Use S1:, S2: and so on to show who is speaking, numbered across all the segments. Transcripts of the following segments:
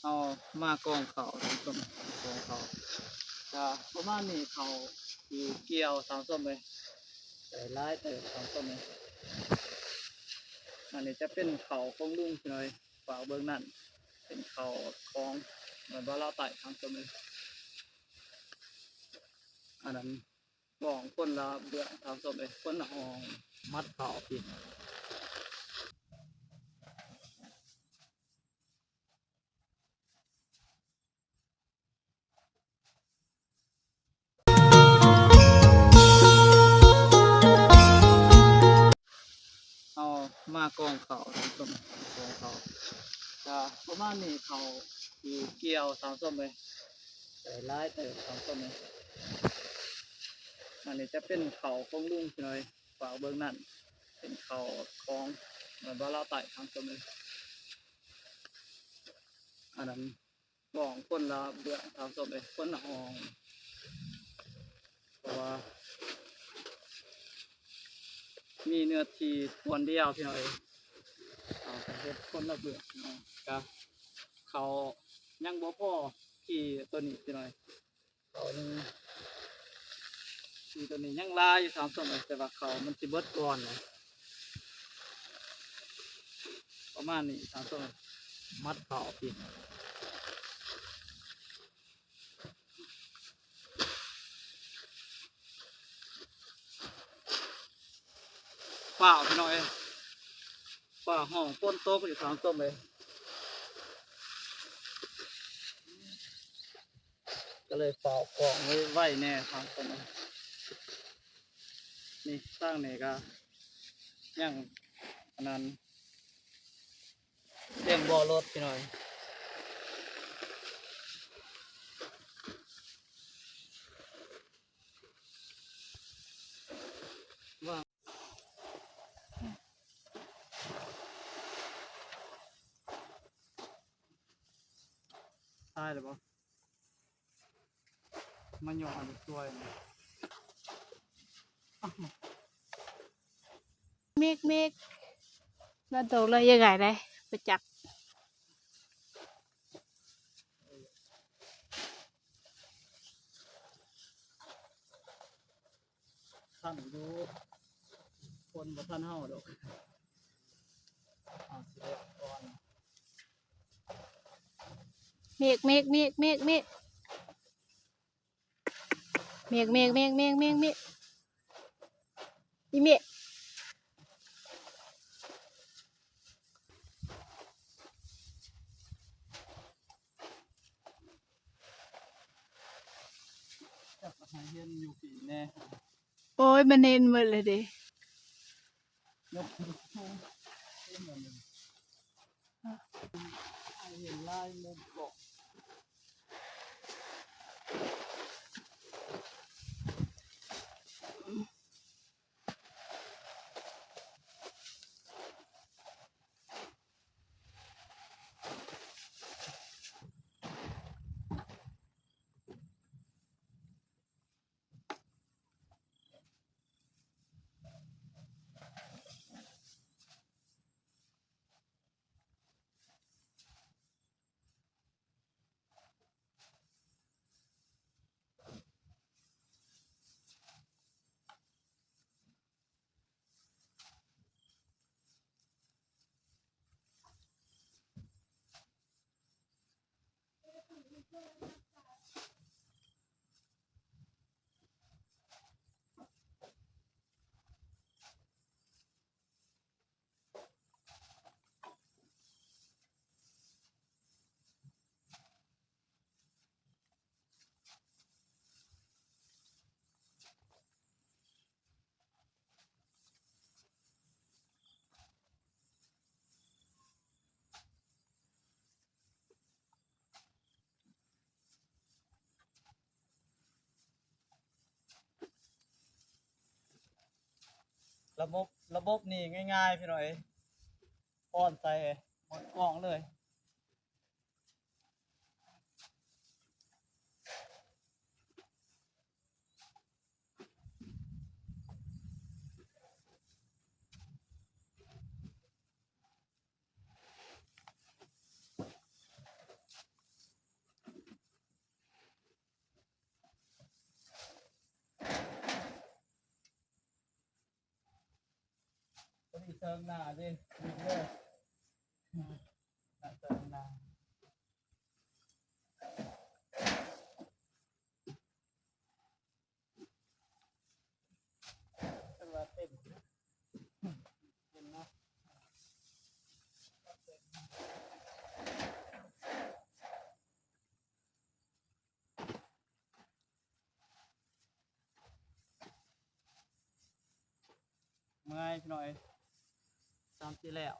S1: เอามากองเขาทำส้มกองเขาจะประมาณนี้เขาอยู่เกี่ยวทำส้มเลยใส่ร้ายเติมทำส้มเลยอันนี้จะเป็นเขาของลุงหน่อยฝาเบื้องนั่นเป็นเขาของเหมือนว่าเราไต่ทำส้มเลยอันนั้นกองคนละเบื้องทำส้มเลยคนละห้องมัดเขาพี่เอามากองเขาทำส้มกองเขาจะประมาณนี้เขาอยู่เกี่ยวทำส้มเลยใส่ร้ายเติมทำส้มเลยอันนี้จะเป็นเขาของลุงหน่อยฝาเบื้องนั่นเป็นเขาของเหมือนว่าเราไต่ทำส้มเลยอันนั้นกองคนละเบื้องทำส้มเลยคนละห้องเพราะว่ามีเนื้อที่ส่วนเดียวพี่น้อยเอาไปเฮ็ดคนละเบื้องพี่น้อยก็เขายังบ่พอที่ตัวนี้พี่น้อยเขานี่ที่ตัวนี้ยังลายอยู่ทำส้มเลยแต่ว่าเขามันสิเบิดก่อนนะประมาณนี้ทำส้มมัดเขาพี่เปล่าพี่น้อยป่าห้องต้นโต๊ะอยู่ทางต้นเลยก็เลยเป่ากองไว้ไว้แน่ทางต้นเลยนี่สร้างนี่ก็ยังอันนั้นเตรียมบ่อรถพี่น้อยว่างตายหรือเปล่ามันหยอดช่วย
S2: เมฆแล้วตกเลยยังไงเลยไปจัก
S1: ท่านดูคนบ่ท่านเฮาดอกเอาสิเด็กก่อน
S2: เมฆอีเมฆ
S1: จะให้เห็นอยู่ปีแน่
S2: โอ้ยมันเน้นหมดเลยดิ
S1: ยกขึ้นสูงขึ้นมาหนึ่งให้เห็นลายมุมเกาะระบบนี่ง่ายๆพี่หน่อยป้อนใส่หมดกล่องเลย เติมหน้าดิมีเด้อเติมหน้าเป็นว่าเต็มเต็มเนาะเมื่อยพี่หน่อยตามที่แล้ว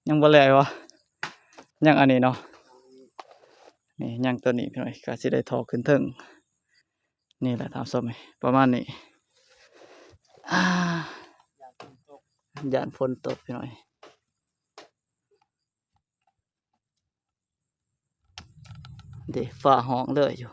S1: ยังบ่แล้ววะยังอันนี้เนาะนี่ยังตัวนี้พี่หน่อยก็สิได้ทอขึ้นเทิงนี่แหละตามส้มประมาณนี้อ่าย่านฝนตกพี่หน่อยเดี๋ยวฝ่าห้องเลยอยู่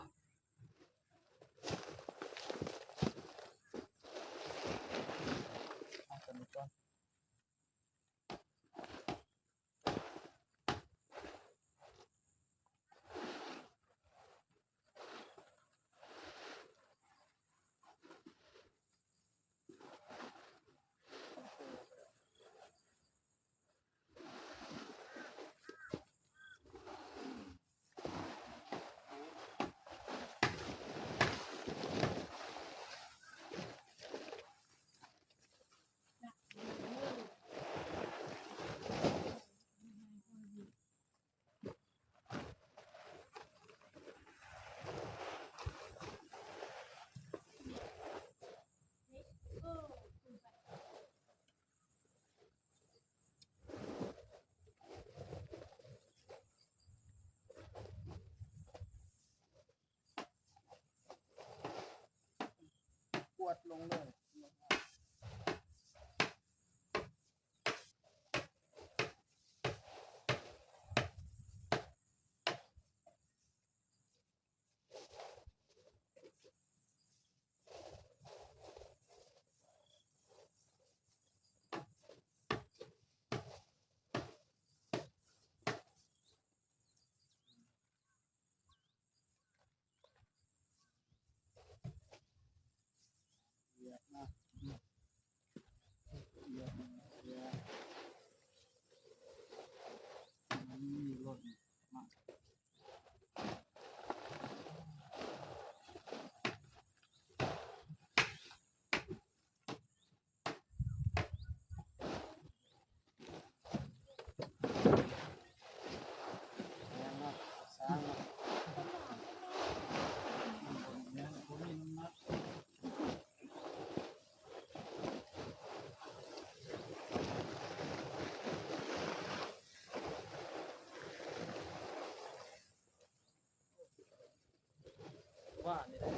S1: ปวดลงเลยว่านี่แหละ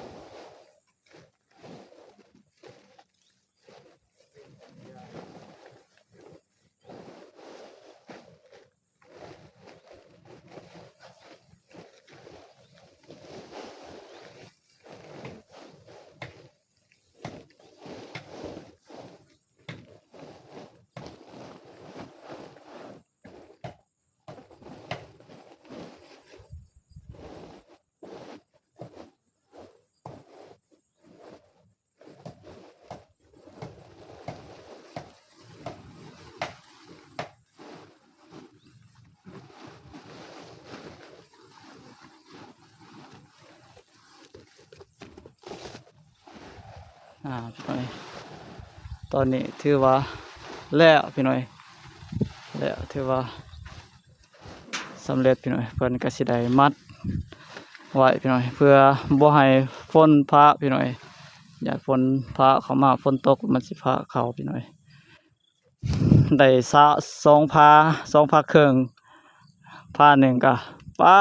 S1: พี่หน่อยตอนนี้ถือว่าแล้วพี่หน่อยแล้วถือว่าสำเร็จพี่หน่อยเพิ่นก็สิได้มัดไว้พี่หน่อยเพื่อบ่ให้ฝนฟ้าพี่หน่อยอย่าฝนฟ้าเข้ามาฝนตกมันสิฟ้าเข้าพี่หน่อยได้2 พาครึ่งพาหนึ่งก็ ป้า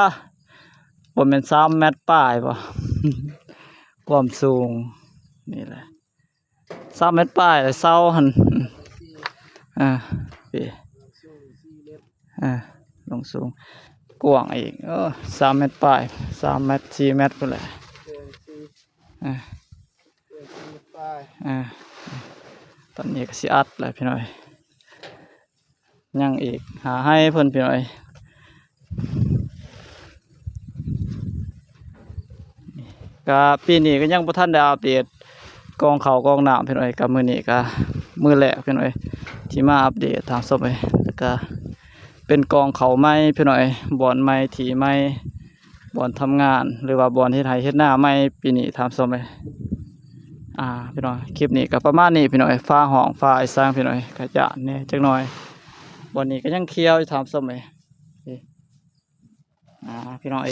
S1: บ่แม่น3เมตรป้ายบ่ ความสูงนี่แหละ3เมตรป้ายเลยเสาหั่นพี่ลงสูงกว้างอีก3เมตรป้าย3เมตร4เมตรพุ่นแหละตอนนี้ก็สิอัดแล้วพี่น้อยยังอีกหาให้เพิ่นพี่น้อยก็ปีนี้ก็ยังบ่ทันได้อัปเดตกองข้าวกองน้ำพี่น้อยก็มื้อนี้ก็มื้อแรกพี่น้อยที่มาอัปเดตทางศพแล้วก็เป็นกองข้าวใหม่พี่น้อยบ่อนใหม่ที่ใหม่บ่อนทำงานหรือว่าบ่อนเฮ็ดไร่เฮ็ดนาใหม่ปีนี้ทางศพพี่น้อยคลิปนี้ก็ประมาณนี้พี่น้อยฟ้าห้องฟ้าไอ้สร้างพี่น้อยก็จะแน่จักหน่อยบ่อนนี้ก็ยังเคี้ยวอยู่ทางศพพี่น้อย